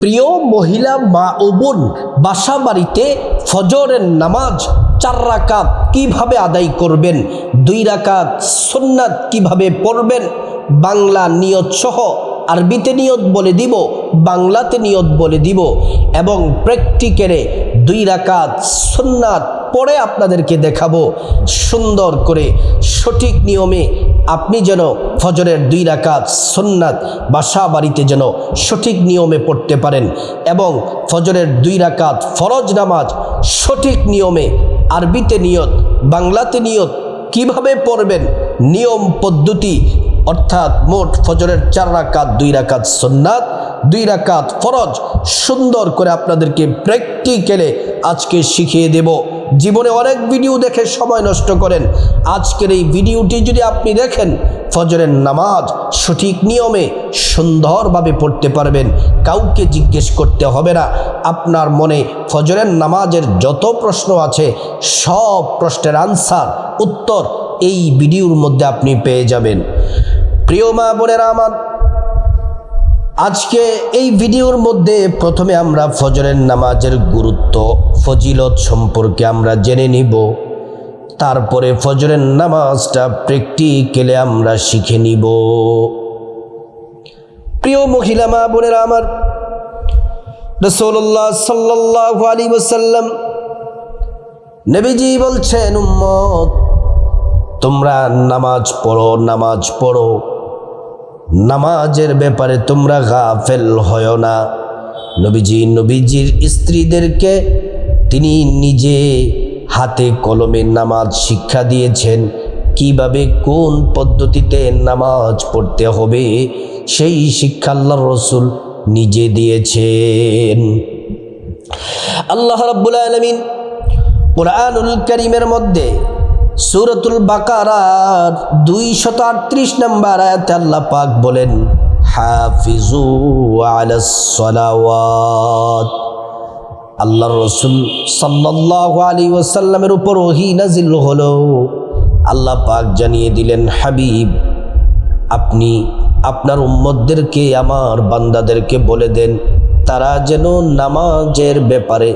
প্রিয় মহিলা মা ও বোন, বাসা বাড়িতে ফজরের নামাজ 4 রাকাত কিভাবে আদায় করবেন, 2 রাকাত সুন্নাত কিভাবে পড়বেন, বাংলা নিয়ত সহ আরবিতে নিয়ত বলে দিব, বাংলাতে নিয়ত বলে দিব এবং প্র্যাকটিক্যালে 2 রাকাত সুন্নাত পড়ে আপনাদেরকে দেখাবো সুন্দর করে সঠিক নিয়মে আপনি যেন ফজরের 2 রাকাত সুন্নাত বাসা বাড়িতে যেন সঠিক নিয়মে পড়তে পারেন এবং ফজরের 2 রাকাত ফরজ নামাজ সঠিক নিয়মে আরবিতে নিয়ত বাংলাতে নিয়ত কিভাবে পড়বেন, নিয়ম পদ্ধতি অর্থাৎ মোট ফজরের 4 রাকাত 2 রাকাত সুন্নাত 2 রাকাত ফরজ সুন্দর করে আপনাদেরকে প্র্যাকটিক্যালে আজকে শিখিয়ে দেব। জীবনে অনেক ভিডিও দেখে সময় নষ্ট করেন, আজকের এই ভিডিওটি যদি আপনি দেখেন ফজরের নামাজ সঠিক নিয়মে সুন্দরভাবে পড়তে পারবেন, কাউকে জিজ্ঞেস করতে হবে না। আপনার মনে ফজরের নামাজের যত প্রশ্ন আছে সব প্রশ্নের আনসার উত্তর এই ভিডিওর মধ্যে আপনি পেয়ে যাবেন। প্রিয় মা বোনেরা আমার, আজকে এই ভিডিওর মধ্যে প্রথমে আমরা ফজরের নামাজের গুরুত্ব ফজিলত সম্পর্কে আমরা জেনে নিব, তারপরে ফজরের নামাজটা প্র্যাকটিক্যালে আমরা শিখে নিব। প্রিয় মহিলা মা বোনেরা আমার, রাসূলুল্লাহ সাল্লাল্লাহু আলাইহি ওয়াসাল্লাম নবীজি বলছেন, উম্মত তোমরা নামাজ পড়ো, নামাজের ব্যাপারে তোমরা গাফেল হয় না। নবীজির স্ত্রীদেরকে তিনি নিজে হাতে কলমে নামাজ শিক্ষা দিয়েছেন, কিভাবে কোন পদ্ধতিতে নামাজ পড়তে হবে সেই শিক্ষা আল্লাহর রাসূল নিজে দিয়েছেন। আল্লাহ রাব্বুল আলামিন কুরআনুল কারীমের মধ্যে সূরাতুল বাকারার 238 নম্বর আয়াতে আল্লাহ পাক বলেন, হাফিজু আলাস সালাওয়াত। আল্লাহর রাসূল সাল্লাল্লাহু আলাইহি ওয়াসাল্লামের উপর ওহী নাজিল হলো, আল্লাহ পাক জানিয়ে দিলেন, হাবিব আপনি আপনার উম্মতদেরকে আমার বান্দাদেরকে বলে দেন তারা যেন নামাজের ব্যাপারে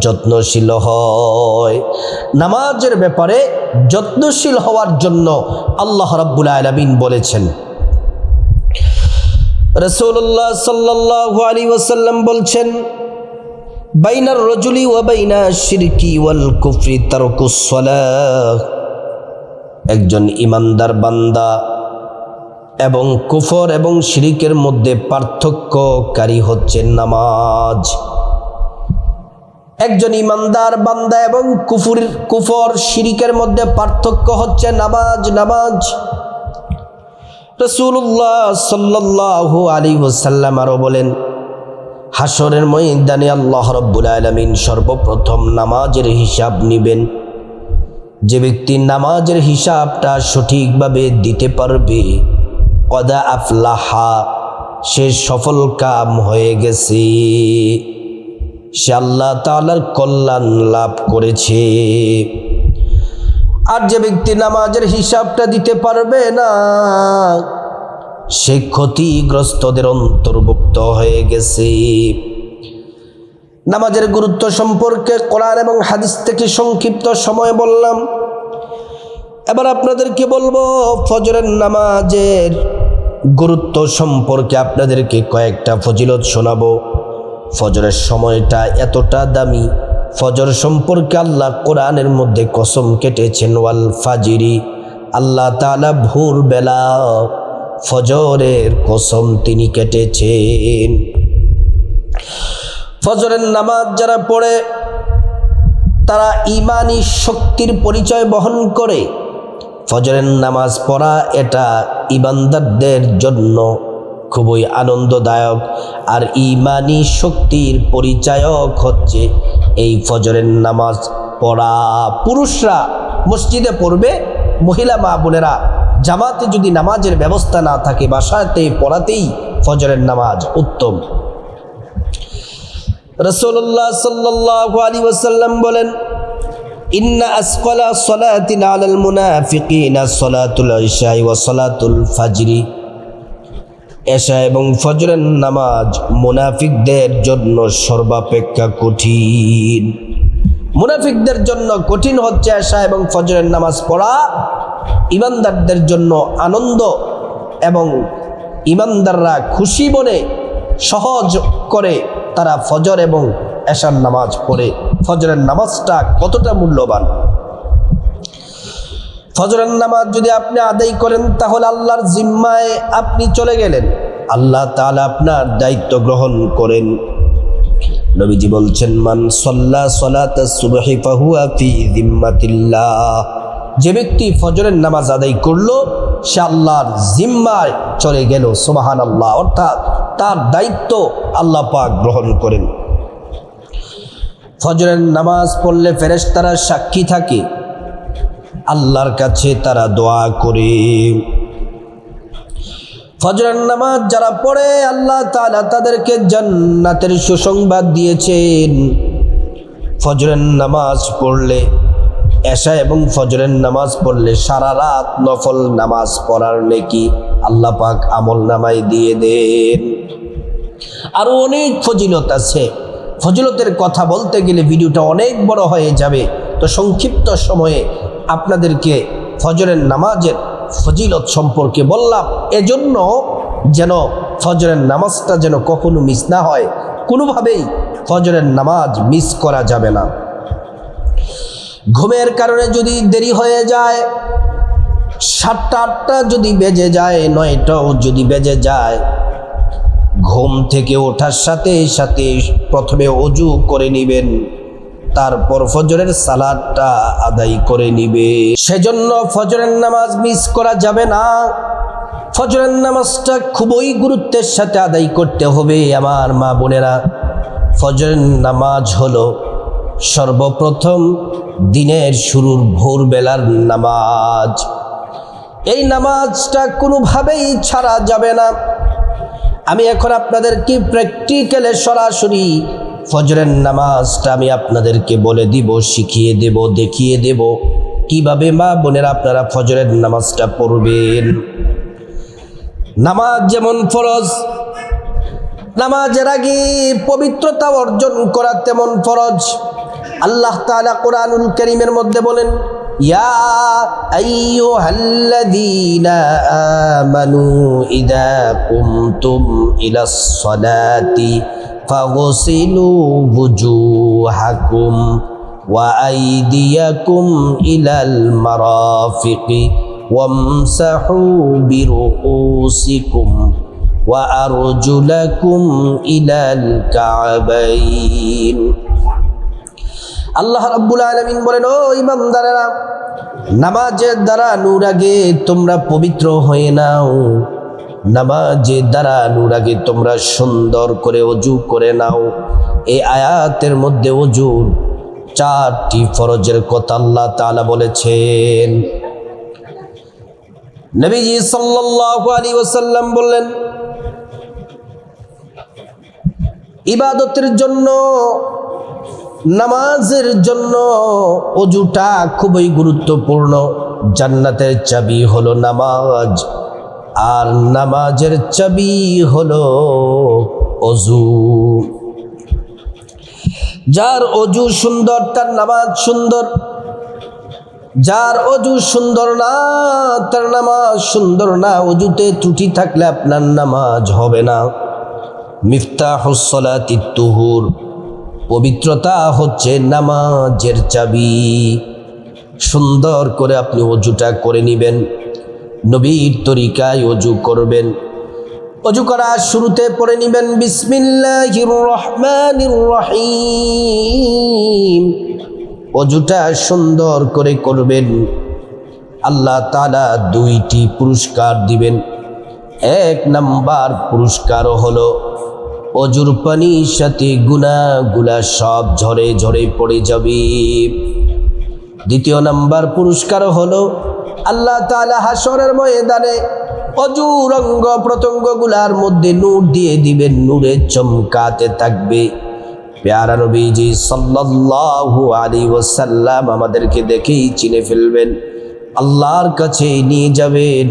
যত্নশীল হয়। নামাজের ব্যাপারে যত্নশীল হওয়ার জন্য আল্লাহ রাব্বুল আলামিন বলেছেন। রাসূলুল্লাহ সাল্লাল্লাহু আলাইহি ওয়াসাল্লাম বলছেন, বাইনার রাজুলি ওয়া বাইনা শিরকি ওয়াল কুফরি তারকুস সালাহ। একজন ঈমানদার বান্দা এবং কুফর এবং শিরিকের মধ্যে পার্থক্যকারী হচ্ছে নামাজ। একজন ঈমানদার বান্দা এবং কুফর শিরিকের মধ্যে পার্থক্য হচ্ছে নামাজ। রাসূলুল্লাহ সাল্লাল্লাহু আলাইহি ওয়াসাল্লাম আরো বলেন, হাসরের ময়দানে আল্লাহ রাব্বুল আলামিন সর্বপ্রথম নামাজের হিসাব নেবেন। যে ব্যক্তি নামাজের হিসাবটা সঠিকভাবে দিতে পারবে, কদা আফলাহা, সে সফল কাম হয়ে গেছে, সে আল্লাহ তাআলার কল্যাণ লাভ করেছে। আর যে ব্যক্তি নামাজের হিসাবটা দিতে পারবে না, সে ক্ষতিগ্রস্তদের অন্তর্ভুক্ত হয়ে গেছে। নামাজের গুরুত্ব সম্পর্কে কোরআন এবং হাদিস থেকে সংক্ষিপ্ত সময় বললাম, এবার আপনাদেরকে বলবো ফজরের নামাজের গুরুত্ব সম্পর্কে আপনাদেরকে কয়েকটা ফজিলত শোনাবো। ফজরের সময়টা এতটা দামি, ফজর সম্পর্কে আল্লাহ কোরআনের মধ্যে কসম কেটেছেন, ওয়াল ফাজিরি, আল্লাহ তাআলা ভোরবেলা ফজরের কসম তিনি কেটেছেন। ফজরের নামাজ যারা পড়ে তারা ঈমানি শক্তির পরিচয় বহন করে। ফজরের নামাজ পড়া এটা ঈমানদারদের জন্য খুবই আনন্দদায়ক, আর ঈমানি শক্তির পরিচায়ক হচ্ছে এই ফজরের নামাজ পড়া। পুরুষরা মসজিদে পড়বে, মহিলা মা বোনেরা জামাতে যদি নামাজের ব্যবস্থা না থাকে বাসাতে পড়াতেই ফজরের নামাজ উত্তম। রাসূলুল্লাহ সাল্লাল্লাহু আলাইহি ওয়াসাল্লাম বলেন, ইন্না আসকালা সালাতিন আলাল মুনাফিকিনা সালাতুল ইশা ওয়া সালাতুল ফাজরি। এশা এবং ফজরের নামাজ মুনাফিকদের জন্য সর্বাপেক্ষা কঠিন। মুনাফিকদের জন্য কঠিন হচ্ছে এশা এবং ফজরের নামাজ পড়া। ইমানদারদের জন্য আনন্দ এবং ইমানদাররা খুশি মনে সহজ করে তারা ফজর এবং এশার নামাজ পড়ে। ফজরের নামাজটা কতটা মূল্যবান! ফজরের নামাজ যদি আপনি আদায় করেন তাহলে আল্লাহর জিম্মায় আপনি চলে গেলেন, আল্লাহ তাআলা আপনার দায়িত্ব গ্রহণ করেন। নবীজি বলছেন, মান সাল্লা সালাতাস সুবহি ফাহুয়া ফি জিম্মাতিল্লাহ, যে ব্যক্তি ফজরের নামাজ আদায় করলো সে আল্লাহর জিম্মায় চলে গেল। সুবহানাল্লাহ, অর্থাৎ তার দায়িত্ব আল্লাহ পাক গ্রহণ করেন। ফজরের নামাজ পড়লে ফেরেশতারা সাক্ষী থাকে, আল্লাহর কাছে তারা দোয়া করে। ফজরের নামাজ যারা পড়ে আল্লাহ তাআলা তাদেরকে জান্নাতের সুসংবাদ দিয়েছেন। ফজরের নামাজ পড়লে, এশা এবং ফজরের নামাজ পড়লে সারা রাত নফল নামাজ পড়ার নেকি আল্লাহ পাক আমল নামায় দিয়ে দেন। আরও অনেক ফজিলত আছে। ফজিলতের কথা বলতে গেলে ভিডিওটা অনেক বড় হয়ে যাবে, তো সংক্ষিপ্ত সময়ে আপনাদেরকে ফজরের নামাজের ফজিলত সম্পর্কে বললাম, এজন্য যেন ফজরের নামাজটা যেন কখনো মিস না হয়। কোনোভাবেই ফজরের নামাজ মিস করা যাবে না। ঘুমের কারণে যদি দেরি হয়ে যায়, 7টা 8টা যদি বেজে যায়, 9টাও যদি বেজে যায়, ঘুম থেকে ওঠার সাথে সাথে প্রথমে ওযু করে নেবেন, তারপর ফজরের সালাতটা আদায় করে নিবে। সেজন্য ফজরের নামাজ মিস করা যাবে না। ফজরের নামাজটা খুবই গুরুত্বের সাথে আদায় করতে হবে আমার মা বোনেরা। ফজরের নামাজ হলো সর্বপ্রথম দিনের শুরুর ভোরবেলার নামাজ। এই নামাজটা কোনোভাবেই ছাড়া যাবে না। আমি এখন আপনাদেরকে প্র্যাকটিক্যালে সরাসরি ফজরের নামাজটা আমি আপনাদেরকে বলে দিব, শিখিয়ে দেব, দেখিয়ে দেব কিভাবে মা বোনেরা আপনারা ফজরের নামাজটা পড়বেন। নামাজ যেমন ফরজ, নামাজের আগে পবিত্রতা অর্জন করা তেমন ফরজ। আল্লাহ তাআলা কোরআনুল কারীমের মধ্যে বলেন, ইয়া আইয়ুহাল্লাযীনা আমানু ইযা কুমতুম ইলাস সালাতি ফাগসিলু বুজুহাকুম ওয়া আইদিয়াকুম ইলাল মারাফিকি ওয়ামসাহু বিরুউসিকুম ওয়া আরজুলাকুম ইলাল কা'বাইন। আল্লাহ রাব্বুল আলামিন বলেন, ও ঈমানদারেরা, নামাজের দ্বারা নূর আগে তোমরা পবিত্র হয়ে নাও। নামাজের দ্বারা নূর আগে তোমরা সুন্দর করে ওযু করে নাও। এই আয়াতের মধ্যে ওযুর 4টি ফরজের কথা আল্লাহ তাআলা বলেছেন। নবীজি সাল্লাল্লাহু আলাইহি ওয়াসাল্লাম বললেন, ইবাদতের জন্য, নামাজের জন্য ওযুটা খুবই গুরুত্বপূর্ণ। জান্নাতের চাবি হলো নামাজ, আর নামাজের চাবি হলো ওযু। যার ওযু সুন্দর তার নামাজ সুন্দর, যার ওযু সুন্দর না তার নামাজ সুন্দর না। ওযুতে ত্রুটি থাকলে আপনার নামাজ হবে না। মিফতাহুস সালাতিত তুহুর, পবিত্রতা হচ্ছে নামাজের চাবি। সুন্দর করে আপনি ওযুটা করে নেবেন, নবীর তরিকায় ওযু করবেন। ওযু করার শুরুতে পড়ে নেবেন বিসমিল্লাহির রহমানির রহিম। ওযুটা সুন্দর করে করবেন। আল্লাহ তাআলা 2টি পুরস্কার দিবেন। 1 নাম্বার পুরস্কার হলো ওযুর পানির সাথে গুনাহগুলা সব ঝরে ঝরে পড়ে যাবে। 2 নাম্বার পুরস্কার হলো আল্লাহ তাআলা হাসরের ময়দানে ওযুর অঙ্গ প্রত্যঙ্গগুলার মধ্যে নূর দিয়ে দিবেন, নূরে চমকাতে থাকবে। প্যারা নবীজি সাল্লাল্লাহু আলাইহি ওয়াসাল্লাম আমাদেরকে দেখেই চিনে ফেলবেন, আল্লাহর কাছে নিয়ে যাবেন।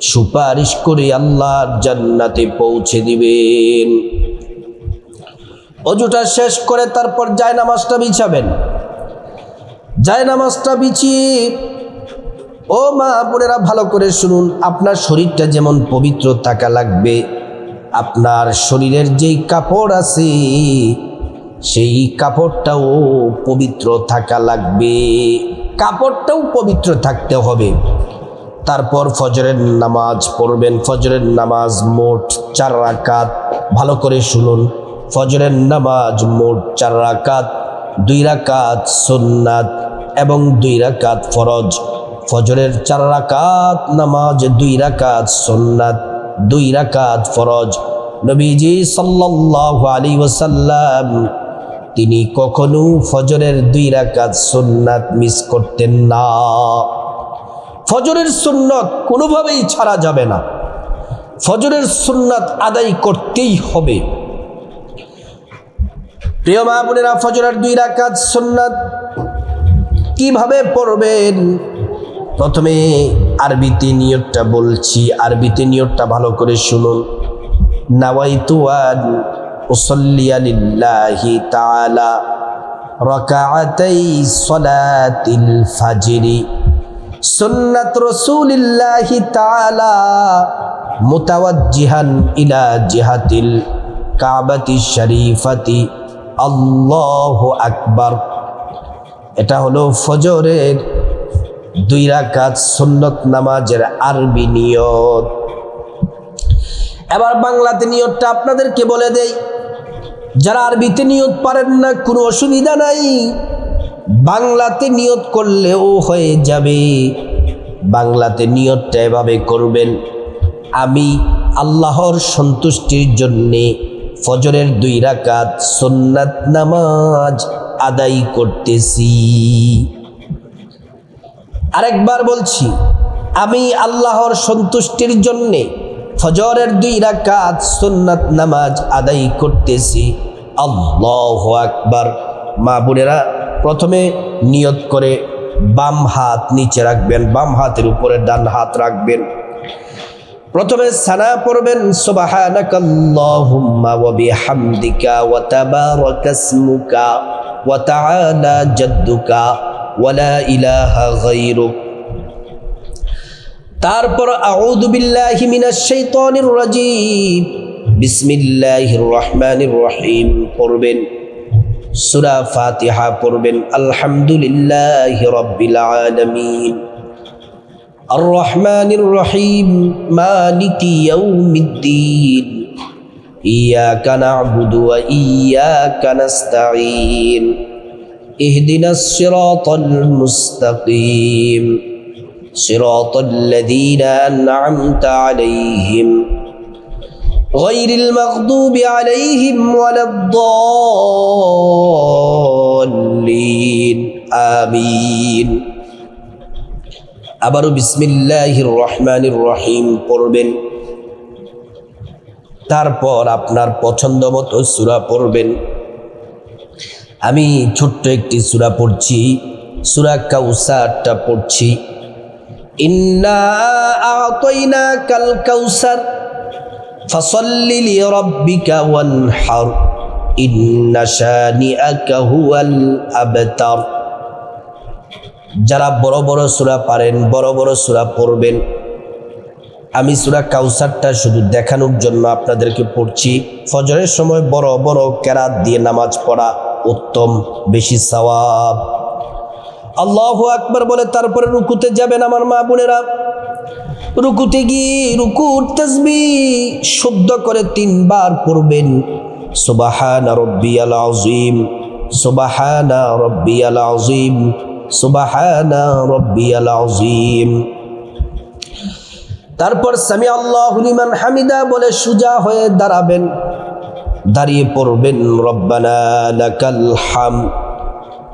সুপারিশ করে আল্লাহর জান্নাতে পৌঁছে দিবেন। অজুটা শেষ করে তারপর জায়নামাজটা বিছাবেন। জায়নামাজটা বিছিয়ে ও মা বোনেরা ভালো করে শুনুন, আপনার শরীরটা যেমন পবিত্র থাকা লাগবে, আপনার শরীরের যেই কাপড় আছে সেই কাপড়টাও পবিত্র থাকা লাগবে, কাপড়টাও পবিত্র থাকতে হবে। তারপর ফজরের নামাজ পড়বেন। ফজরের নামাজ মোট 4 রাকাত। ভালো করে শুনুন, ফজরের নামাজ মোট 4 রাকাত, 2 রাকাত সুন্নাত এবং 2 রাকাত ফরজ। ফজরের 4 রাকাত নামাজ, 2 রাকাত সুন্নাত, 2 রাকাত ফরজ। নবীজি সাল্লাল্লাহু আলাইহি ওয়াসাল্লাম তিনি কখনো ফজরের 2 রাকাত সুন্নাত মিস করতেন না। ফজরের সুন্নাত কোনোভাবেই ছাড়া যাবে না, ফজরের সুন্নাত আদায় করতেই হবে। প্রিয় মা বোনেরা, ফজরের 2 রাকাত সুন্নাত কিভাবে পড়বেন? প্রথমে আরবিতে নিয়তটা বলছি, আরবিতে নিয়তটা ভালো করে শুনুন। নাওয়াইতু আন উসাল্লিয়া লিল্লাহি তাআলা রাকাআতাই সালাতিল ফাজরি সুন্নাত রাসূলিল্লাহি তাআলা মুতাওয়াজ্জিহান ইলা জিহাতিল কাবাতি শরীফাতি আল্লাহু আকবার। এটা হলো ফজরের 2 রাকাত সুন্নত নামাজের আরবি নিয়ত। এবার বাংলাতে নিয়তটা আপনাদেরকে বলে দেই। যারা আরবিতে নিয়ত পারেন না কোনো অসুবিধা নাই, বাংলাতে নিয়ত করলেও হয়ে যাবে। বাংলাতে নিয়তটা এভাবে করবেন: আমি আল্লাহর সন্তুষ্টির জন্যে ফজরের 2 রাকাত সুন্নাত নামাজ আদায় করতেছি। আরেকবার বলছি, আমি আল্লাহর সন্তুষ্টির জন্যে ফজরের 2 রাকাত সুন্নাত নামাজ আদায় করতেছি। আল্লাহু আকবার। মা বোনেরা, প্রথমে নিয়ত করে বাম হাত নিচে রাখবেন, বাম হাতের উপরে ডান হাত রাখবেন। প্রথমে সানা পড়বেন, সুবহানাকাল্লাহুম্মা ওয়া বিহামদিকা ওয়া তাবারাকাসমুকা ওয়া তাআলা জাদ্দুকা ওয়া লা ইলাহা গায়রুক। তারপর আউযু বিল্লাহি মিনাশ শাইতানির রাজীম বিসমিল্লাহির রহমানির রহিম পড়বেন। সূরা ফাতিহা পড়বেন। আলহামদুলিল্লাহি রাব্বিল আলামিন আর রহমানির রহিম মালিকি ইয়াউমিদ্দিন ইয়াকা না'বুদু ওয়া ইয়াকা নাস্তাঈন ইহদিনাস সিরাতাল মুস্তাকিম সিরাতাল লাযীনা আন'আমতা আলাইহিম গায়রিল মাগদুবি আলাইহিম ওয়ালাদ-দাল্লিন আমিন। আবারও বিসমিল্লাহির রহমানির রহিম পড়বেন। তারপর আপনার পছন্দ মতো সূরা পড়বেন। আমি ছোট্ট একটি সূরা পড়ছি, সূরা কাউসারটা পড়ছি। ইন্না আ'তাইনাকাল কাউসার ফাসাল্লি লিরাব্বিকা ওয়ানহার ইন্না শানিআকা হুয়াল আবতার। যারা বড় বড় সূরা পারেন বড় বড় সূরা পড়বেন। আমি সূরা কাউসারটা শুধু দেখানোর জন্য আপনাদেরকে পড়ছি। ফজরের সময় বড় বড় কেরাত দিয়ে নামাজ পড়া উত্তম, বেশি সওয়াব। আল্লাহু আকবার বলে তারপরে রুকুতে যাবেন। আমার মা বোনেরা, রুকুতে গিয়ে রুকুর তাসবিহ শুদ্ধ করে 3 বার পড়বেন। সুবহানা রাব্বিয়াল আযীম, সুবহানা রাব্বিয়াল আযীম, সুবহানা রাব্বিয়াল আযীম। তারপর সামি আল্লাহু লিমান হামিদা বলে সোজা হয়ে দাঁড়াবেন। দাঁড়িয়ে পড়বেন রব্বানা লাকাল হামদ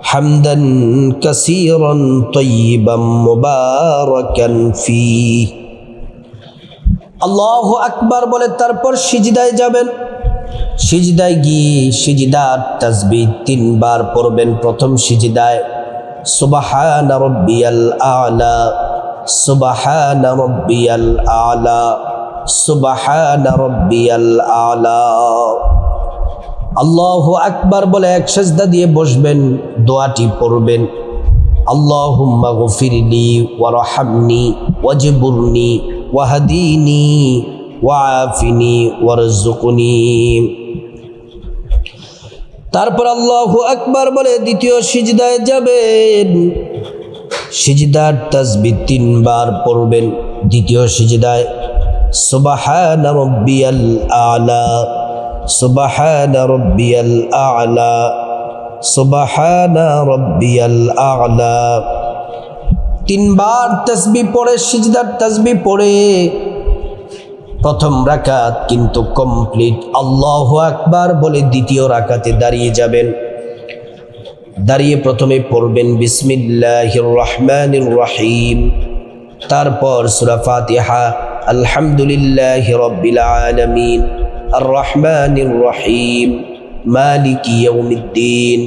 হামদান কাসীরান তাইয়িবান মুবারাকান ফীহ। আল্লাহু আকবার বলে তারপর সিজদায় যাবেন। সিজদায় গিয়ে সিজদার তাসবিহ 3 বার পড়বেন। প্রথম সিজদায় সুবহানা রাব্বিয়াল আ'লা, সুবহান রাব্বিয়াল আলা, সুবহান রাব্বিয়াল আলা। আল্লাহু আকবার বলে এক সিজদা দিয়ে বসবেন, দোয়াটি পড়বেন, আল্লাহুম্মা গফিরলি ওয়ারহামনি ওয়াজবুরনি ওয়াহদিনি ওয়াআফিনি ওয়ারযুকনি। তারপর আল্লাহু আকবার বলে দ্বিতীয় সিজদায় যাবেন, সিজদার তাসবিহ 3 বার পড়বেন। দ্বিতীয় সিজদায় সুবহান রাব্বিয়াল আলা, সুবহান রাব্বিয়াল আলা, সুবহান রাব্বিয়াল আলা। 3 বার তাসবিহ পড়ে, সিজদার তাসবিহ পড়ে প্রথম রাকাত কিন্তু কমপ্লিট। আল্লাহু আকবার বলে দ্বিতীয় রাকাতে দাঁড়িয়ে যাবেন। দাঁড়িয়ে প্রথমে পড়বেন বিসমিল্লাহির রহমানির রহিম, তারপর সূরা ফাতিহা, আলহামদুলিল্লাহি রাব্বিল আলামিন, আর রহমানির রহিম, মালিকি ইয়াউমিদ্দিন,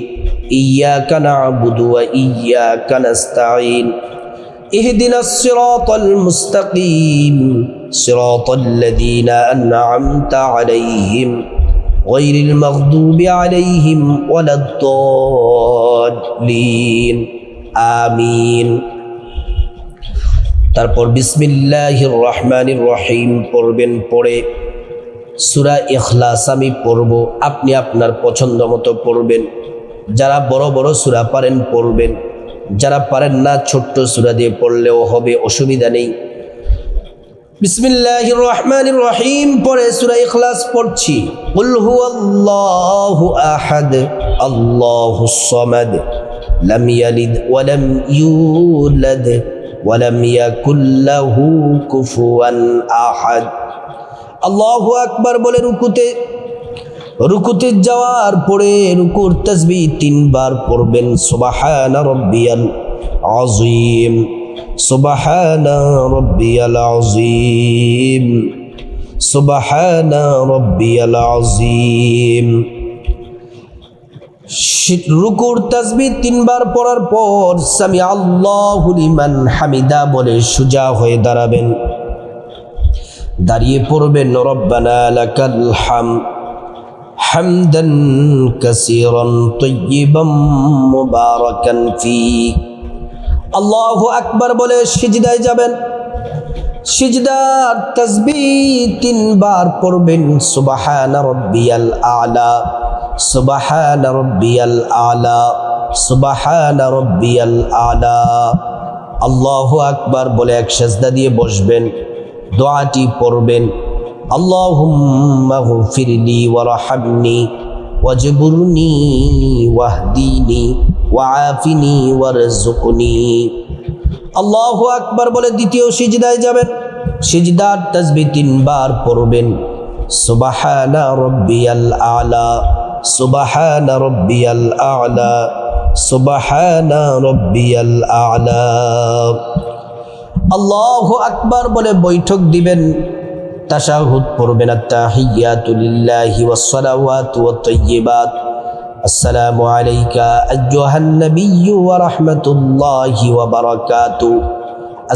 ইয়্যাকা না'বুদু ওয়া ইয়্যাকা নাস্তাঈন, ইহদিনাস সিরাতাল মুস্তাকিম, সিরাতাল্লাযীনা আন'আমতা আলাইহিম গায়রিল মাগদুবি আলাইহিম ওয়ালাদ-দাল্লিন, আমিন। তারপর বিসমিল্লাহির রহমানির রহিম পড়বেন। পড়ে সূরা ইখলাস আমি পড়ব, আপনি আপনার পছন্দ মতো পড়বেন। যারা বড় বড় সূরা পারেন পড়বেন, যারা পারেন না ছোট্ট সূরা দিয়ে পড়লেও হবে, অসুবিধা নেই। বিসমিল্লাহির রহমানির রহিম পড়ে সূরা ইখলাস পড়ছি। কুল হুয়াল্লাহু আহাদ, আল্লাহুস সামাদ, লাম ইয়ালিদ ওয়া লাম ইউলাদ ওয়া লাম ইয়াকুল লাহু কুফুয়ান আহাদ। আল্লাহু আকবার বলে রুকুতে যাওয়ার পরে রুকুর তাসবিহ 3 বার পড়বেন। সুবহান রাব্বিয়াল আযীম, সুবহান রাব্বিয়াল আযীম, সুবহান রাব্বিয়াল আযীম। রুকুর তাসবিহ 3 বার পড়ার পর সামি আল্লাহু লিমান হামিদা বলে সোজা হয়ে দাঁড়াবেন। দাঁড়িয়ে পড়বেন রব্বানা লাকাল হামদ হামদান কাসীরান তাইয়্যিবান মুবারাকান ফী। আল্লাহু আকবার বলে সিজদায় যাবেন। সিজদার তাসবিহ 3 বার পড়বেন। সুবহান রাব্বিয়াল আলা, সুবহান রাব্বিয়াল আলা, সুবহান রাব্বিয়াল আলা। আল্লাহু আকবার বলে এক সিজদা দিয়ে বসবেন, দোয়াটি পড়বেন, আল্লাহুম্মা গফিরলি ওয়ারহামনি ওয়াজবুরনি ওয়াহদিনি ওয়াআফিনি ওয়ারযুকনি। আল্লাহু আকবার বলে দ্বিতীয় সিজদায় যাবেন। সিজদার তাসবিহ 3 বার পড়বেন। সুবহান রাব্বিয়াল আলা, সুবহান রাব্বিয়াল আলা, সুবহান রাব্বিয়াল আলা। আল্লাহু আকবার বলে বৈঠক দিবেন। তাশাহুদ পড়বেন, আত-তাহিয়াতু লিল্লাহি ওয়াস-সালাওয়াতু ওয়াত-তাইয়্যিবাত, আসসালামু আলাইকা আইয়ুহান নাবিয়্যু ওয়া রাহমাতুল্লাহি ওয়া বারাকাতুহু,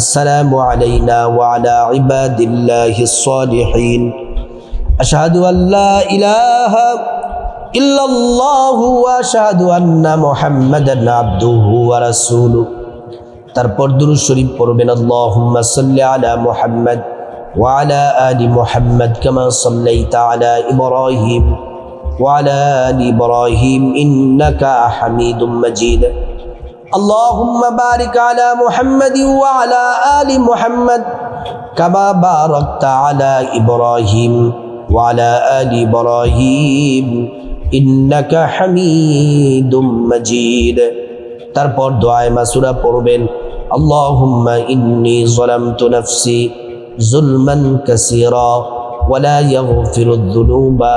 আসসালামু আলাইনা ওয়া আলা ইবাদিল্লাহিস সালিহিন, আশহাদু আল্লা ইলাহা ইল্লাল্লাহু ওয়া আশহাদু আন্না মুহাম্মাদান আবদুহু ওয়া রাসূলুহু। তারপর দুরূদ শরীফ পড়বেন, আল্লাহুম্মা সাল্লি আলা মুহাম্মাদ ওয়া আলা আলি মুহাম্মাদ কামা সাল্লাইতা আলা ইব্রাহিম ওয়া আলা আলি ইব্রাহিম ইন্নাকা হামিদুম মাজিদ। আল্লাহুম্মা বারিক আলা মুহাম্মাদ ওয়া আলা আলি মুহাম্মাদ কামা বারাকতা আলা ইব্রাহিম ওয়া আলা আলি ইব্রাহিম ইন্নাকা হামিদুম মাজিদ। তারপর দোয়ায়ে মাসুরা পড়বেন, আল্লাহুম্মা ইন্নী যালামতু নাফসি যুলমান কাসীরা ওয়া লা ইয়াগফিরুয যুনুবা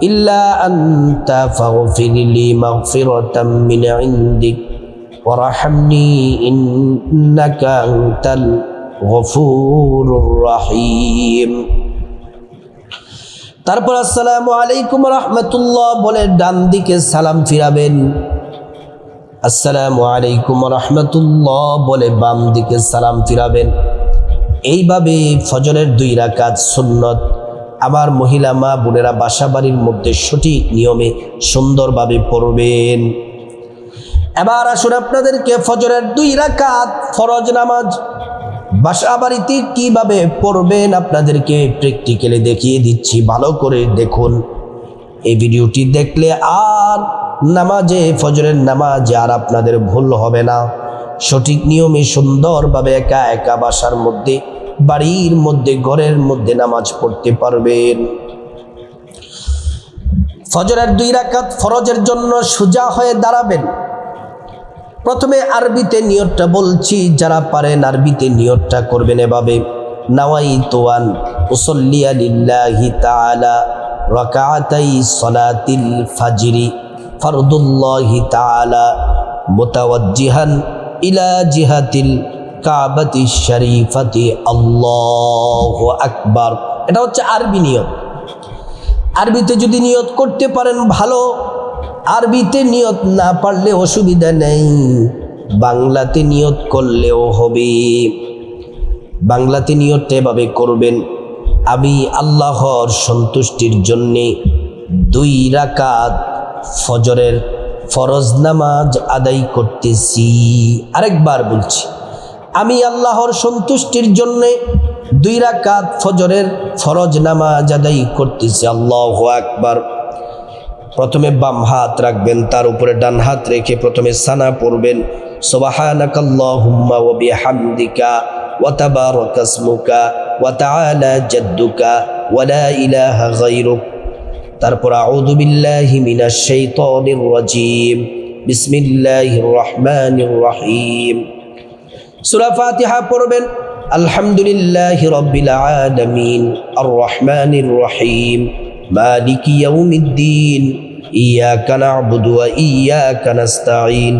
ইল্লা আনতা ফাগফিরলি মাগফিরাতাম মিন ইনদিক ওয়ারহামনি ইন্নাকা আনতাল গফুরুর রহিম। তারপর আসসালামু আলাইকুম রাহমাতুল্লাহ বলে ডান দিকে সালাম ফিরাবেন। আসসালামু আলাইকুম রহমতুল্লাহ বলে বাম দিকে সালাম ফিরাবেন। এইভাবে ফজরের 2 রাকাত সুন্নত আমার মহিলা মা বোনেরা বাসা বাড়ির মধ্যে সঠিক নিয়মে সুন্দরভাবে পড়বেন। এবার আসুন আপনাদেরকে ফজরের 2 রাকাত ফরজ নামাজ বাসা বাড়িতে কীভাবে পড়বেন আপনাদেরকে প্র্যাকটিক্যালি দেখিয়ে দিচ্ছি, ভালো করে দেখুন। এই ভিডিওটি দেখলে আর নামাজে ফজরের নামাজে আর আপনাদের ভুল হবে না। সঠিক নিয়মে সুন্দরভাবে একা একা বাসার মধ্যে, বাড়ির মধ্যে, ঘরের মধ্যে নামাজ পড়তে পারবেন। ফজরের 2 রাকাত ফরজের জন্য সোজা হয়ে দাঁড়াবেন। প্রথমে আরবিতে নিয়তটা বলছি, যারা পারেন আরবিতে নিয়তটা করবেন এভাবে: নাওয়াইতু আন উসাল্লিয়া লিল্লাহি তাআলা রাকাতাই সালাতিল ফাজরি ফরদুল্লাহি তাআলা মুতাওয়াজ্জিহান ইলা জিহাতিল কাবাতি শরীফাতি আল্লাহু আকবার। এটা হচ্ছে আরবি নিয়ত। আরবিতে যদি নিয়ত করতে পারেন ভালো, আরবিতে নিয়ত না পারলে অসুবিধা নেই, বাংলাতে নিয়ত করলেও হবে। বাংলাতে নিয়তটা এভাবে করবেন: আমি আল্লাহর সন্তুষ্টির জন্যে 2 রাকাত ফজরের ফরজ নামাজ আদায় করতেছি। আরেকবার বলছি, আমি আল্লাহর সন্তুষ্টির জন্যে 2 রাকাত ফজরের ফরজ নামাজ আদায় করতেছি। আল্লাহু আকবার। প্রথমে বাম হাত রাখবেন, তার উপরে ডান হাত রেখে প্রথমে সানা পড়বেন: সুবহানাকাল্লাহুম্মা ওয়া বিহামদিকা ওয়া তাবারাকা ইসমুকা ওয়া তাআলা জাদ্দুকা ওয়া লা ইলাহা গায়রুক। তারপর আউযু বিল্লাহি মিনাশ শাইতানির রাজীম, বিসমিল্লাহির রহমানির রহিম। সূরা ফাতিহা পড়বেন: আলহামদুলিল্লাহি রাব্বিল আলামিন আর রহমানির রহিম মালিকি ইয়াউমিদ্দিন ইয়াকা না'বুদু ওয়া ইয়াকা নাস্তাঈন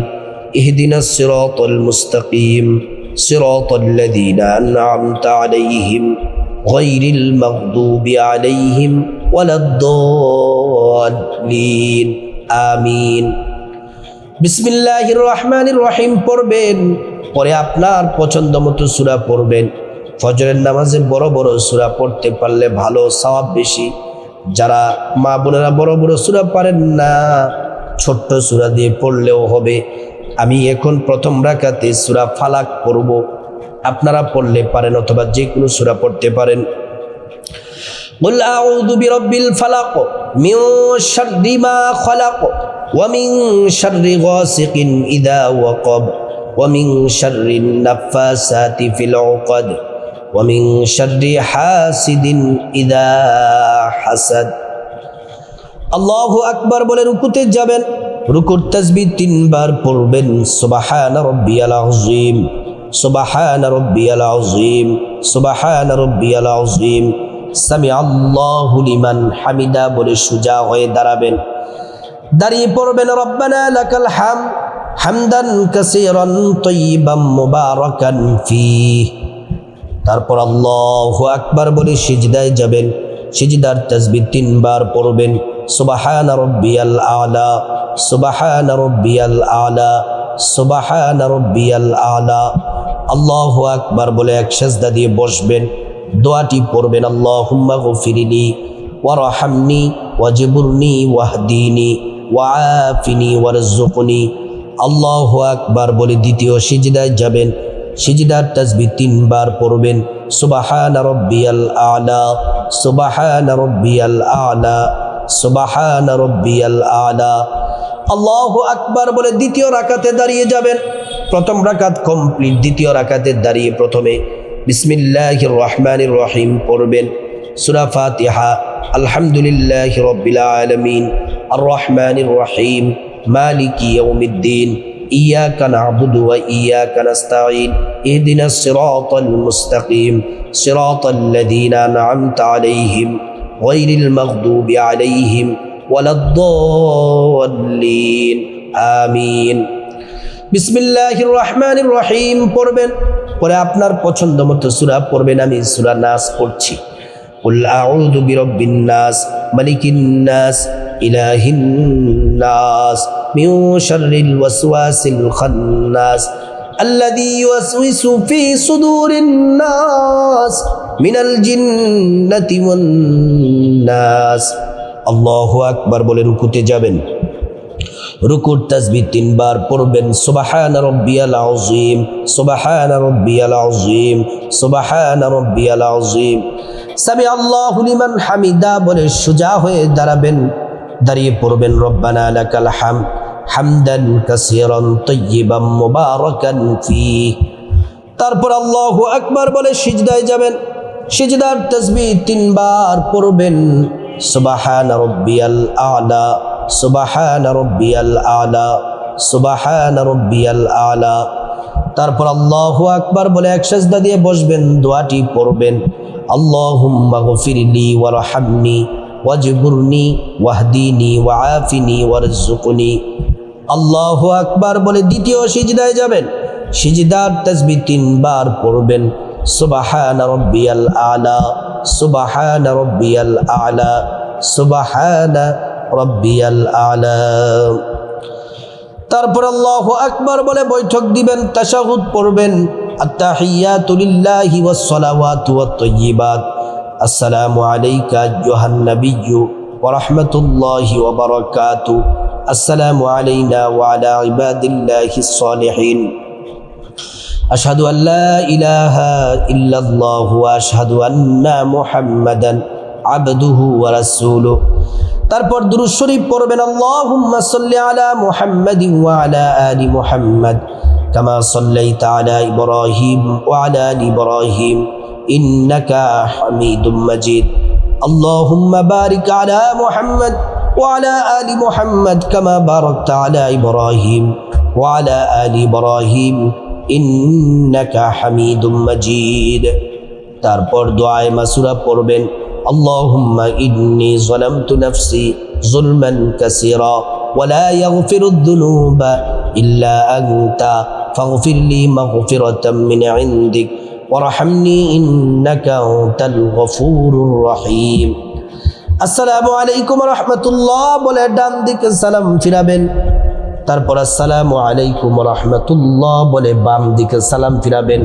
ইহদিনাস সিরাতাল মুস্তাকিম সিরাতাল্লাযীনা আন'আমতা আলাইহিম গায়রিল মাগদুবি আলাইহিম ওয়ালাদ-দাল্লিন আমিন। বিসমিল্লাহির রহমানির রহিম পড়বেন, পরে আপনার পছন্দ মতো সূরা পড়বেন। ফজরের নামাজে বড় বড় সূরা পড়তে পারলে ভালো, সওয়াব বেশি। যারা মা বোনেরা বড় বড় সূরা পারেন না, ছোট্ট সূরা দিয়ে পড়লেও হবে। আমি এখন প্রথম রাকাতে সূরা ফালাক পড়ব, আপনারা পড়লে পারেন অথবা যে কোনো সূরা পড়তে পারেন। কুল আউযু বিরাব্বিল ফালাক মিন শাররি মা খালাক ওয়া মিন শাররি গাসিকিন ইযা ওয়াকাব ওয়া মিন শাররিন নাফাসাতি ফিল উকাদ ওয়া মিন শাররি হাসিদিন ইযা হাসাদ। আল্লাহু আকবার বলে রুকুতে যাবেন। রুকুর তাসবিহ 3 বার পড়বেন: সুবহানা রাব্বিয়াল আযীম, সুবহানা রাব্বিয়াল আযীম, সুবহানা রাব্বিয়াল আযীম, সামিআল্লাহু লিমান হামিদা বলে সোজা হয়ে দাঁড়াবেন। দাঁড়িয়ে পড়বেন: রব্বানা লাকাল হামদ হামদান কাসীরান তাইয়িবান মুবারাকান ফীহ। তারপর আল্লাহু আকবার বলে সিজদায় যাবেন। সিজদার তাসবিহ 3 বার পড়বেন: সুবহানা রাব্বিয়াল আলা, সুবহানা রাব্বিয়াল আলা, সুবহানা রাব্বিয়াল আলা। আল্লাহু আকবার বলে এক সিজদা দিয়ে বসবেন। দোয়াটি পড়বেন: আল্লাহুম্মা গফিরলি ওয়ারহামনি ওয়াজবুরনি ওয়াহদিনি ওয়াআফিনি ওয়ারযুকনি। আল্লাহু আকবার বলে দ্বিতীয় সিজদায় যাবেন। সিজদার তাসবিহ 3 বার পড়বেন: সুবহানা রাব্বিয়াল আলা, সুবহানা রাব্বিয়াল আলা, সুবহানা রাব্বিয়াল আলা। আল্লাহু আকবার বলে দ্বিতীয় রাকাতে দাঁড়িয়ে যাবেন। প্রথম রাকাত কমপ্লিট, দ্বিতীয় রাকাতে দাঁড়িয়ে প্রথমে বিসমিল্লাহির রহমানির রহিম পড়বেন। সূরা ফাতিহা: আলহামদুলিল্লাহি রাব্বিল আলামিন আর রহমানির রহিম মালিকি ইয়াউমিদ্দিন ইয়াকা না'বুদু ওয়া ইয়াকা নাস্তাঈন ইহদিনাস সিরাতাল মুস্তাকিম সিরাতাল্লাযীনা আন'আমতা আলাইহিম গায়রিল মাগদুবি আলাইহিম ওয়ালাদ-দাল্লিন আমিন। বিসমিল্লাহির রহমানির রহিম পড়বেন। পরে আপনার পছন্দ মতো সূরা পড়বেন। আমি সূরা নাস পড়ছি: কুল আউযু বিরাব্বিন নাস মালিকিন নাস ইলাহিন নাস মিন শাররিল ওয়াসওয়াসিল খান্নাস আল্লাযী ইউওয়াসওয়িসু ফি সুদুরিন নাস মিনাল জিন্নাতি ওয়ান নাস। আল্লাহু আকবার বলে রুকুতে যাবেন। রুকুর তাসবিহ 3 বার পড়বেন, সুবহানা রাব্বিয়াল আযীম, সুবহানা রাব্বিয়াল আযীম, সুবহানা রাব্বিয়াল আযীম। সামি আল্লাহু লিমান হামিদা বলে সোজা হয়ে দাঁড়াবেন, দাঁড়িয়ে পড়বেন রব্বানা লাকাল হামদ হামদান কাসীরান তাইয়িবান মুবারাকান ফীহ। তারপর আল্লাহু আকবার বলে সিজদায় যাবেন, সিজদার তাসবিহ 3 বার পড়বেন, সুবহানা রাব্বিয়াল আ'লা, সুবহানা রাব্বিয়াল আ'লা, সুবহানা রাব্বিয়াল আ'লা। তারপর আল্লাহু আকবার বলে এক সিজদা দিয়ে বসবেন, দোয়াটি পড়বেন, আল্লাহুম্মা গফিরলি ওয়ারহামনি ওয়াজবুরনি ওয়াহদিনি ওয়াআফিনি ওয়ারযুকনি। আল্লাহু আকবার বলে দ্বিতীয় সিজদায় যাবেন, সিজদার তাসবিহ 3 বার পড়বেন, সুবহানা রাব্বিয়াল আ'লা, সুবহানা রাব্বিয়াল আ'লা, সুবহানা রাব্বিয়াল আ'লা। তারপর আল্লাহু আকবার বলে বৈঠক দিবেন, তাশাহুদ পড়বেন, আত্তাহিয়াতু লিল্লাহি ওয়াস সালাওয়াতু ওয়াত তাইয়্যিবাত, আসসালামু আলাইকা আইয়ুহান নাবিয়্যু ওয়া রাহমাতুল্লাহি ওয়া বারাকাতুহু, আসসালামু আলাইনা ওয়া আলা ইবাদিল্লাহিস সালিহিন, আশহাদু আল লা ইলাহা ইল্লাল্লাহু ওয়া আশহাদু আন্না মুহাম্মাদান আবদুহু ওয়া রাসূলুহু। তারপর দুরূদ শরীফ পড়বেন, আল্লাহুম্মা সাল্লি আলা মুহাম্মাদিন ওয়া আলা আলি মুহাম্মাদ কামা সাল্লাইতা আলা ইব্রাহিম ওয়া আলা আলি ইব্রাহিম ইন্নাকা হামিদুম মাজিদ। আল্লাহুম্মা বারিক আলা মুহাম্মাদ ওয়া আলা আলি মুহাম্মাদ কামা বারাকতা আলা ইব্রাহিম ওয়া আলা আলি ইব্রাহিম ইন্নাকা হামিদুম মাজিদ। তারপর দুআয়ে মাসুরা পড়বেন, আল্লাহুম্মা ইন্নী যালামতু নাফসি যুলমান কাসীরা ওয়া লা ইয়াগফিরুদ যুনুবা ইল্লা আনতা ফাগফিরলি মাগফিরাতাম মিন ইনদিক ওয়ারহামনি ইন্নাকা আনতাল গফুরুর রহিম। আসসালামু আলাইকুম ওয়া রাহমাতুল্লাহ বলে ডান দিকে সালাম ফিরাবেন। তারপর আসসালামু আলাইকুম ওয়া রাহমাতুল্লাহ বলে বাম দিকে সালাম ফিরাবেন।